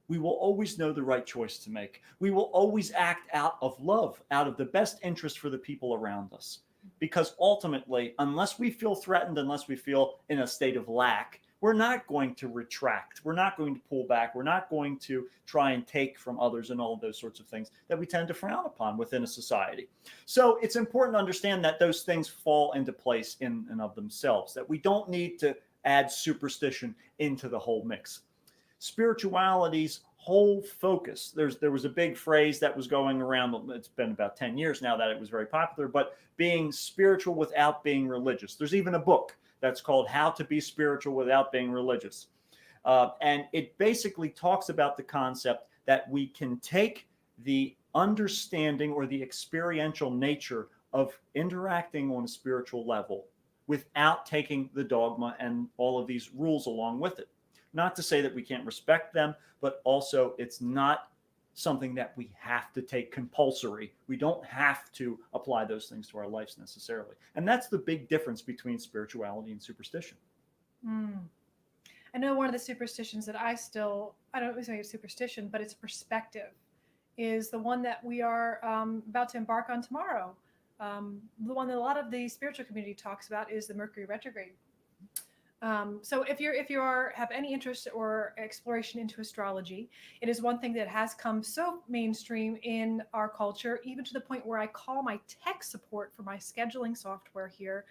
we will always know the right choice to make. We will always act out of love, out of the best interest for the people around us. Because ultimately, unless we feel threatened, unless we feel in a state of lack, we're not going to retract. We're not going to pull back. We're not going to try and take from others and all of those sorts of things that we tend to frown upon within a society. So it's important to understand that those things fall into place in and of themselves, that we don't need to add superstition into the whole mix. Spirituality's whole focus, there was a big phrase that was going around, it's been about 10 years now that it was very popular, but being spiritual without being religious. There's even a book that's called How to Be Spiritual Without Being Religious. And it basically talks about the concept that we can take the understanding or the experiential nature of interacting on a spiritual level without taking the dogma and all of these rules along with it. Not to say that we can't respect them, but also it's not something that we have to take compulsory. We don't have to apply those things to our lives necessarily. And that's the big difference between spirituality and superstition. I know one of the superstitions that I don't always say it's superstition, but it's perspective, is the one that we are about to embark on tomorrow. The one that a lot of the spiritual community talks about is the Mercury retrograde. So if you have any interest or exploration into astrology, it is one thing that has come so mainstream in our culture, even to the point where I call my tech support for my scheduling software here.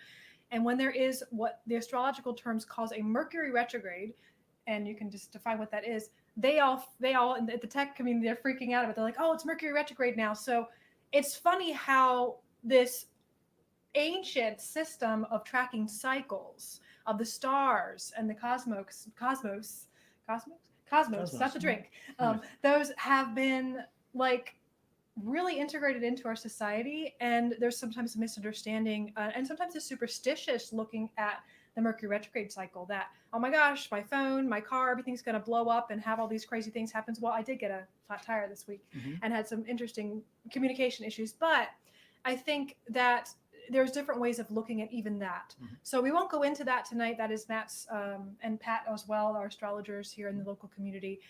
And when there is what the astrological terms calls a Mercury retrograde, and you can just define what that is, they all in the tech community, they're freaking out about it. They're like, oh, it's Mercury retrograde now. So it's funny how this ancient system of tracking cycles of the stars and the cosmos, that's a drink. Those have been like really integrated into our society, and there's sometimes a misunderstanding and sometimes a superstitious looking at the Mercury retrograde cycle that, oh my gosh, my phone, my car, everything's going to blow up and have all these crazy things happen. Well, I did get a flat tire this week and had some interesting communication issues, but I think that there's different ways of looking at even that. So we won't go into that tonight. That is Matt's and Pat as well, our astrologers here in the local community.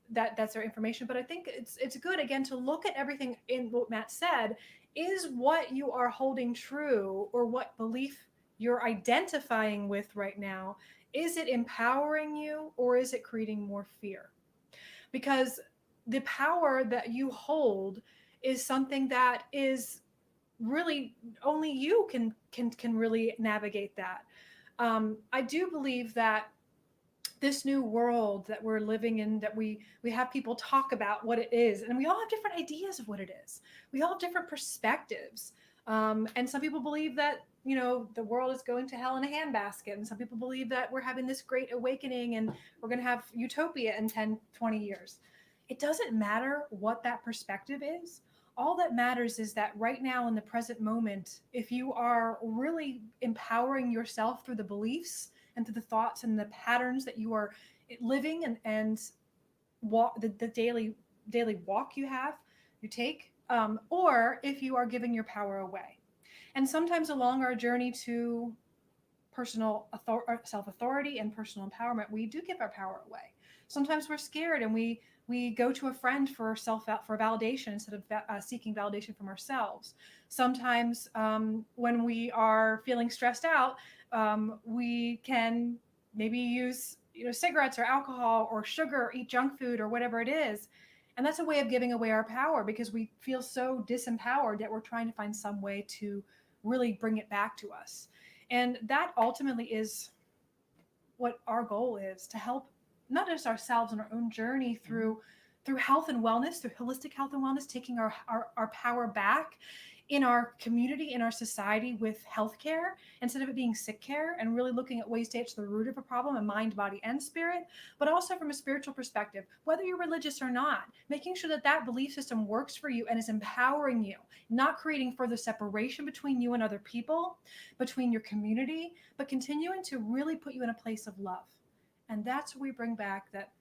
That's their information. But I think it's good, again, to look at everything in what Matt said. Is what you are holding true, or what belief you're identifying with right now, is it empowering you, or is it creating more fear? Because the power that you hold is something that is really only you can really navigate that. I do believe that this new world that we're living in, that we have people talk about what it is, and we all have different ideas of what it is. We all have different perspectives. And some people believe that, the world is going to hell in a handbasket. And some people believe that we're having this great awakening and we're going to have utopia in 10, 20 years. It doesn't matter what that perspective is. All that matters is that right now in the present moment, if you are really empowering yourself through the beliefs and through the thoughts and the patterns that you are living and walk the daily walk you take, or if you are giving your power away. And sometimes along our journey to personal self-authority and personal empowerment, we do give our power away. Sometimes we're scared and we go to a friend for validation instead of seeking validation from ourselves. Sometimes when we are feeling stressed out, we can maybe use cigarettes or alcohol or sugar or eat junk food or whatever it is. And that's a way of giving away our power, because we feel so disempowered that we're trying to find some way to really bring it back to us. And that ultimately is what our goal is, to help not just ourselves in our own journey through health and wellness, through holistic health and wellness, taking our power back in our community, in our society, with healthcare, instead of it being sick care, and really looking at ways to get to the root of a problem in mind, body, and spirit, but also from a spiritual perspective, whether you're religious or not, making sure that belief system works for you and is empowering you, not creating further separation between you and other people, between your community, but continuing to really put you in a place of love. And that's where we bring back that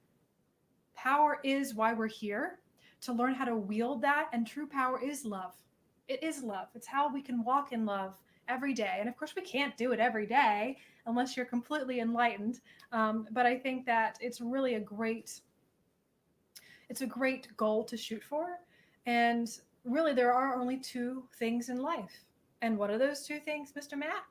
power is why we're here, to learn how to wield that. And true power is love. It is love. It's how we can walk in love every day. And of course, we can't do it every day unless you're completely enlightened. But I think that it's really a great goal to shoot for. And really, there are only two things in life. And what are those two things, Mr. Matt?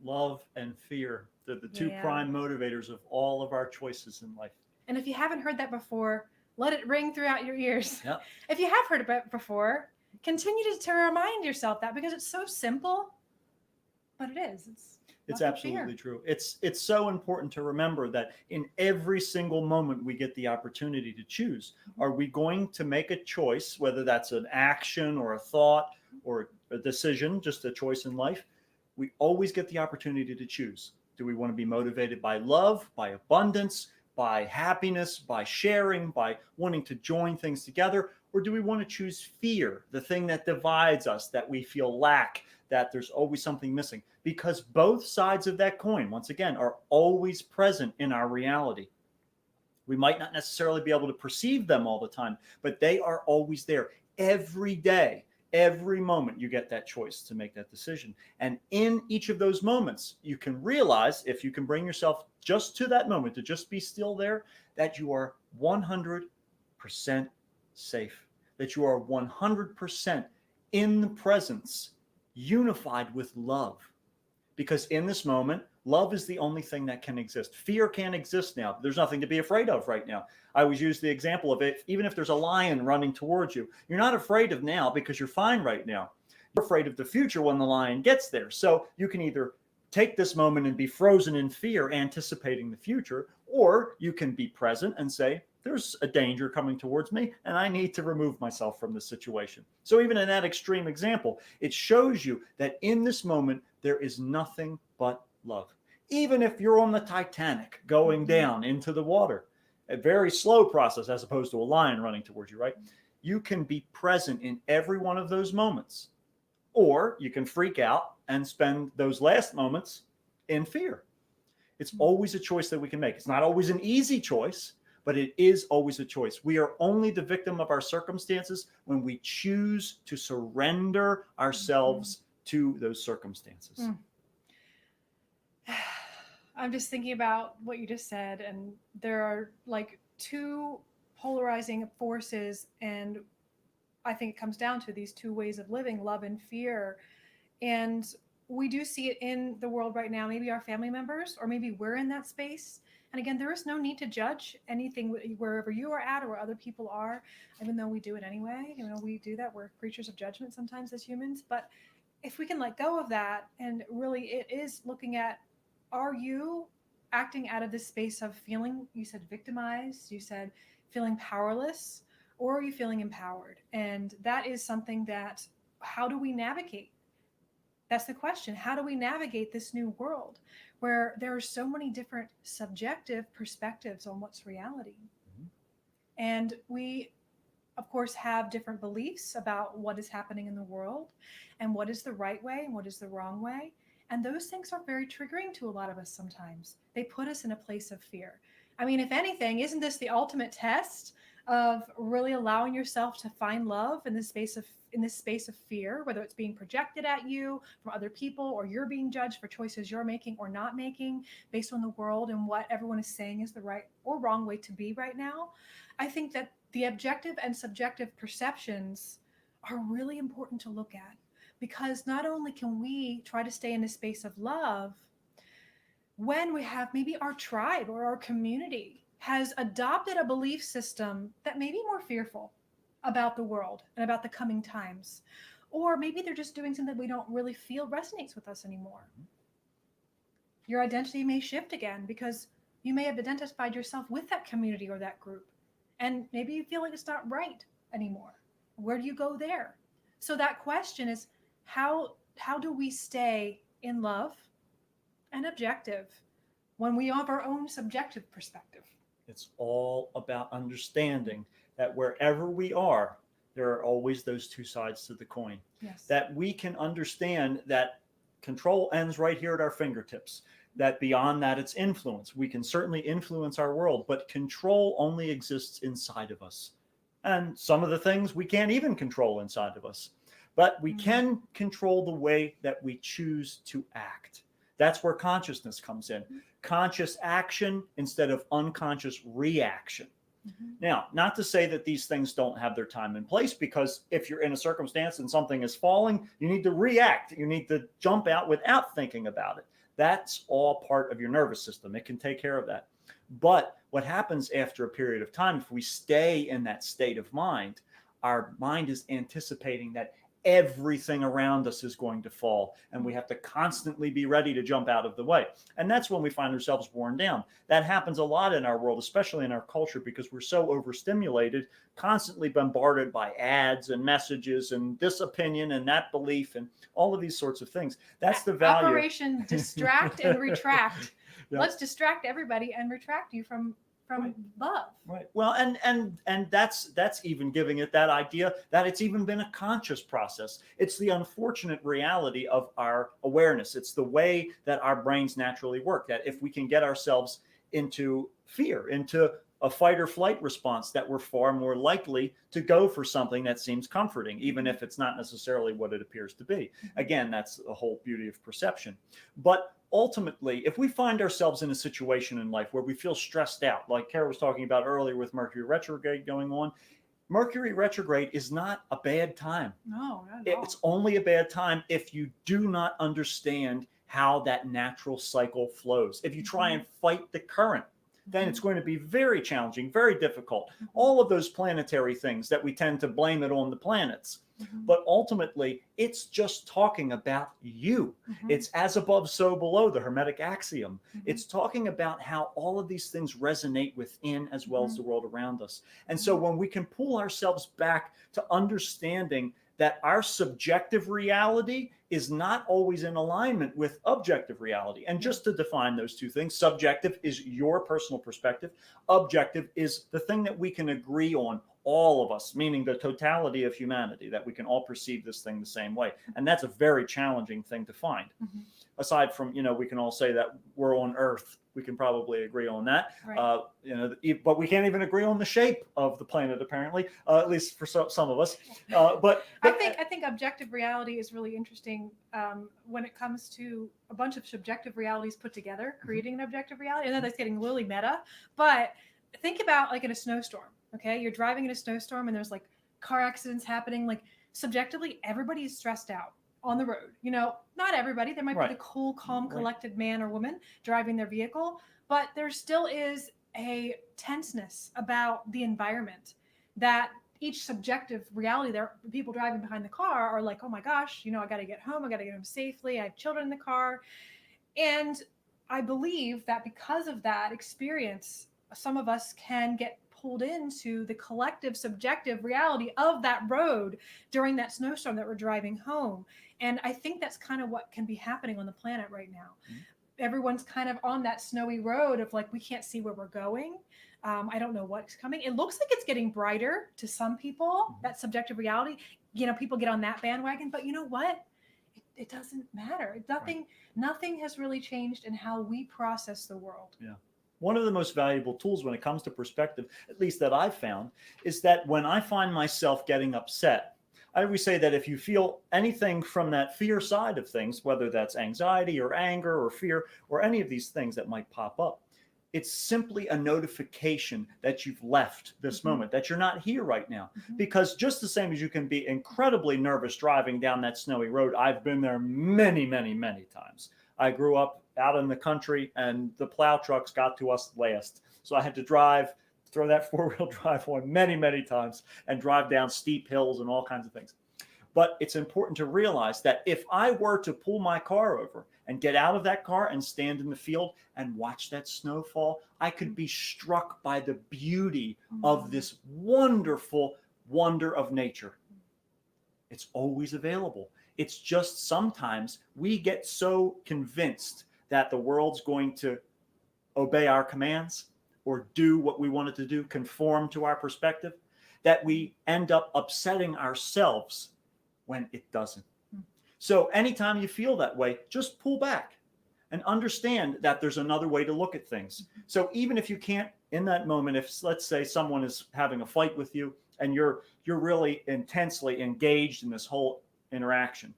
Love and fear. They're the two Yeah. prime motivators of all of our choices in life. And if you haven't heard that before, let it ring throughout your ears. Yeah. If you have heard it before, continue to remind yourself that, because it's so simple, but it is. It's nothing absolutely fear. true. It's so important to remember that in every single moment we get the opportunity to choose. Are we going to make a choice, whether that's an action or a thought or a decision, just a choice in life? We always get the opportunity to choose. Do we want to be motivated by love, by abundance, by happiness, by sharing, by wanting to join things together? Or do we want to choose fear, the thing that divides us, that we feel lack, that there's always something missing? Because both sides of that coin, once again, are always present in our reality. We might not necessarily be able to perceive them all the time, but they are always there. Every day, every moment, you get that choice to make that decision. And in each of those moments, you can realize, if you can bring yourself just to that moment, to just be still there, that you are 100% safe, that you are 100% in the presence, unified with love. Because in this moment, love is the only thing that can exist. Fear can't exist now. There's nothing to be afraid of right now. I always use the example of it. Even if there's a lion running towards you, you're not afraid of now because you're fine right now. You're afraid of the future when the lion gets there. So you can either take this moment and be frozen in fear, anticipating the future, or you can be present and say, there's a danger coming towards me and I need to remove myself from this situation. So even in that extreme example, it shows you that in this moment, there is nothing but love. Even if you're on the Titanic going down into the water, a very slow process as opposed to a lion running towards you, right? You can be present in every one of those moments, or you can freak out and spend those last moments in fear. It's always a choice that we can make. It's not always an easy choice, but it is always a choice. We are only the victim of our circumstances when we choose to surrender ourselves to those circumstances. I'm just thinking about what you just said, and there are like two polarizing forces, and I think it comes down to these two ways of living, love and fear. And we do see it in the world right now, maybe our family members, or maybe we're in that space. And again, there is no need to judge anything wherever you are at or where other people are, even though we do it anyway. You know, we do that. We're creatures of judgment sometimes as humans. But if we can let go of that, and really it is looking at, are you acting out of this space of feeling, you said victimized, you said feeling powerless, or are you feeling empowered? And that is something that, how do we navigate? That's the question. How do we navigate this new world where there are so many different subjective perspectives on what's reality? And we, of course, have different beliefs about what is happening in the world and what is the right way and what is the wrong way. And those things are very triggering to a lot of us sometimes. They put us in a place of fear. I mean, if anything, isn't this the ultimate test of really allowing yourself to find love in this space of fear, whether it's being projected at you from other people, or you're being judged for choices you're making or not making based on the world and what everyone is saying is the right or wrong way to be right now? I think that the objective and subjective perceptions are really important to look at, because not only can we try to stay in a space of love when we have maybe our tribe or our community has adopted a belief system that may be more fearful about the world and about the coming times, or maybe they're just doing something we don't really feel resonates with us anymore. Your identity may shift again because you may have identified yourself with that community or that group, and maybe you feel like it's not right anymore. Where do you go there? So that question is, how do we stay in love and objective when we have our own subjective perspective? It's all about understanding that wherever we are, there are always those two sides to the coin. Yes. That we can understand that control ends right here at our fingertips, that beyond that it's influence. We can certainly influence our world, but control only exists inside of us. And some of the things we can't even control inside of us, but we can control the way that we choose to act. That's where consciousness comes in. Conscious action instead of unconscious reaction. Now, not to say that these things don't have their time and place, because if you're in a circumstance and something is falling, you need to react. You need to jump out without thinking about it. That's all part of your nervous system. It can take care of that. But what happens after a period of time, if we stay in that state of mind, our mind is anticipating that everything around us is going to fall, and we have to constantly be ready to jump out of the way. And that's when we find ourselves worn down. That happens a lot in our world, especially in our culture, because we're so overstimulated, constantly bombarded by ads and messages and this opinion and that belief and all of these sorts of things. That's the value. Operation distract and retract. Yeah. Let's distract everybody and retract you from Right. love. Right. Well, and that's even giving it that idea that it's even been a conscious process. It's the unfortunate reality of our awareness. It's the way that our brains naturally work, that if we can get ourselves into fear, into a fight or flight response, that we're far more likely to go for something that seems comforting, even if it's not necessarily what it appears to be. Again, that's the whole beauty of perception. But ultimately, if we find ourselves in a situation in life where we feel stressed out, like Kara was talking about earlier with Mercury retrograde going on, Mercury retrograde is not a bad time. No, not at all. It's only a bad time if you do not understand how that natural cycle flows. If you try and fight the current, then it's going to be very challenging, very difficult. All of those planetary things that we tend to blame it on the planets. But ultimately, it's just talking about you. It's as above, so below, the Hermetic axiom. It's talking about how all of these things resonate within as well as the world around us. And so when we can pull ourselves back to understanding that our subjective reality is not always in alignment with objective reality. And just to define those two things, subjective is your personal perspective. Objective is the thing that we can agree on, all of us, meaning the totality of humanity, that we can all perceive this thing the same way. And that's a very challenging thing to find. Aside from, we can all say that we're on Earth. We can probably agree on that. Right. But we can't even agree on the shape of the planet, apparently, at least for some of us. But I think objective reality is really interesting when it comes to a bunch of subjective realities put together, creating an objective reality. And then that's getting really meta. But think about like in a snowstorm. Okay, you're driving in a snowstorm and there's like car accidents happening. Like subjectively, everybody is stressed out on the road. Not everybody. There might be the cool, calm, collected man or woman driving their vehicle, but there still is a tenseness about the environment that each subjective reality there, people driving behind the car are like, oh my gosh, I got to get home. I got to get home safely. I have children in the car. And I believe that because of that experience, some of us can get pulled into the collective subjective reality of that road during that snowstorm that we're driving home. And I think that's kind of what can be happening on the planet right now. Everyone's kind of on that snowy road of like, we can't see where we're going. I don't know what's coming. It looks like it's getting brighter to some people, that subjective reality. People get on that bandwagon, but you know what? It doesn't matter. Nothing has really changed in how we process the world. Yeah. One of the most valuable tools when it comes to perspective, at least that I've found, is that when I find myself getting upset, I always say that if you feel anything from that fear side of things, whether that's anxiety or anger or fear or any of these things that might pop up, it's simply a notification that you've left this moment, that you're not here right now. Because just the same as you can be incredibly nervous driving down that snowy road, I've been there many, many, many times. I grew up out in the country and the plow trucks got to us last. So I had to throw that four-wheel drive on many, many times and drive down steep hills and all kinds of things. But it's important to realize that if I were to pull my car over and get out of that car and stand in the field and watch that snowfall, I could be struck by the beauty of this wonderful wonder of nature. It's always available. It's just sometimes we get so convinced that the world's going to obey our commands or do what we want it to do, conform to our perspective, that we end up upsetting ourselves when it doesn't. So anytime you feel that way, just pull back and understand that there's another way to look at things. So even if you can't, in that moment, if let's say someone is having a fight with you and you're really intensely engaged in this whole interaction,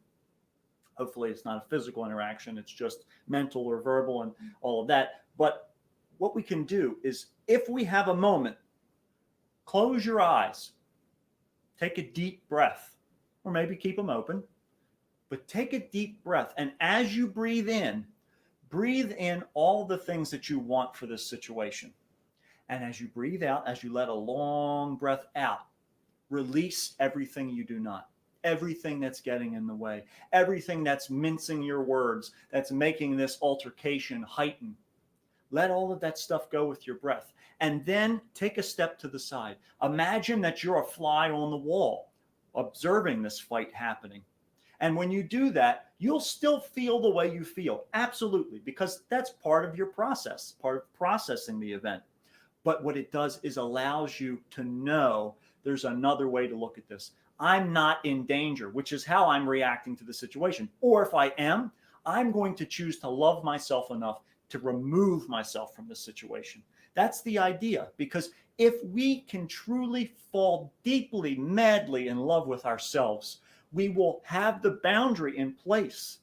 hopefully it's not a physical interaction, it's just mental or verbal and all of that. But what we can do is, if we have a moment, close your eyes, take a deep breath, or maybe keep them open, but take a deep breath. And as you breathe in, breathe in all the things that you want for this situation. And as you breathe out, as you let a long breath out, release everything you do not, everything that's getting in the way, everything that's mincing your words, that's making this altercation heighten. Let all of that stuff go with your breath. And then take a step to the side. Imagine that you're a fly on the wall, observing this fight happening. And when you do that, you'll still feel the way you feel. Absolutely, because that's part of your process, part of processing the event. But what it does is allows you to know there's another way to look at this. I'm not in danger, which is how I'm reacting to the situation. Or if I am, I'm going to choose to love myself enough to remove myself from the situation. That's the idea, because if we can truly fall deeply, madly in love with ourselves, we will have the boundary in place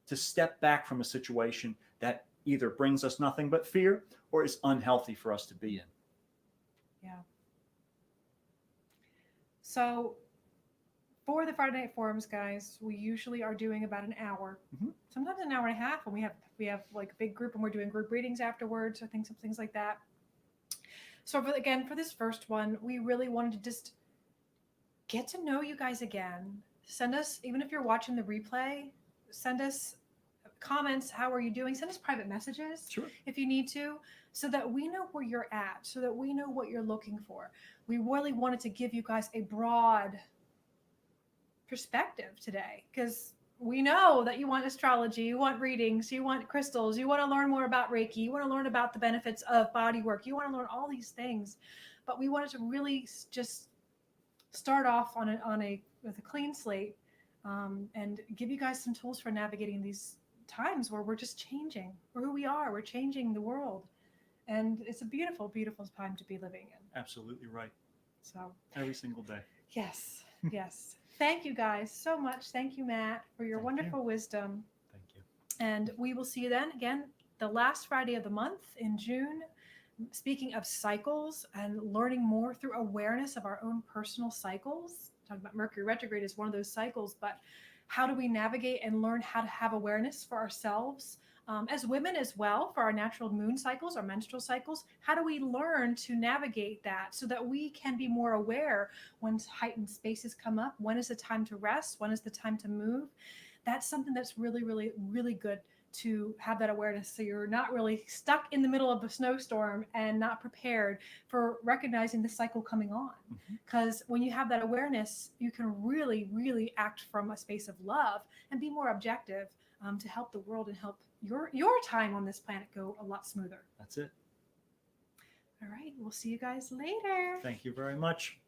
to step back from a situation that either brings us nothing but fear or is unhealthy for us to be in. Yeah. So for the Friday Night Forums, guys, we usually are doing about an hour, sometimes an hour and a half, when we have like a big group and we're doing group readings afterwards, or things like that. So for this first one, we really wanted to just get to know you guys again. Send us, even if you're watching the replay, send us comments. How are you doing? Send us private messages if you need to, so that we know where you're at, so that we know what you're looking for. We really wanted to give you guys a broad perspective today, because we know that you want astrology, you want readings, you want crystals, you want to learn more about Reiki, you want to learn about the benefits of body work, you want to learn all these things. But we wanted to really just start off with a clean slate, and give you guys some tools for navigating these times where we're just changing. We're who we are. We're changing the world, and it's a beautiful, beautiful time to be living in. Absolutely right. So every single day. Yes, yes. Thank you guys so much. Thank you, Matt, for your wonderful wisdom. Thank you. And we will see you then again the last Friday of the month in June. Speaking of cycles and learning more through awareness of our own personal cycles, talking about Mercury retrograde is one of those cycles, but how do we navigate and learn how to have awareness for ourselves, as women as well, for our natural moon cycles, our menstrual cycles? How do we learn to navigate that so that we can be more aware when heightened spaces come up? When is the time to rest? When is the time to move? That's something that's really, really, really good to have that awareness, so you're not really stuck in the middle of a snowstorm and not prepared for recognizing the cycle coming on. Because when you have that awareness, you can really, really act from a space of love and be more objective, to help the world and help your time on this planet go a lot smoother. That's it. All right, we'll see you guys later. Thank you very much.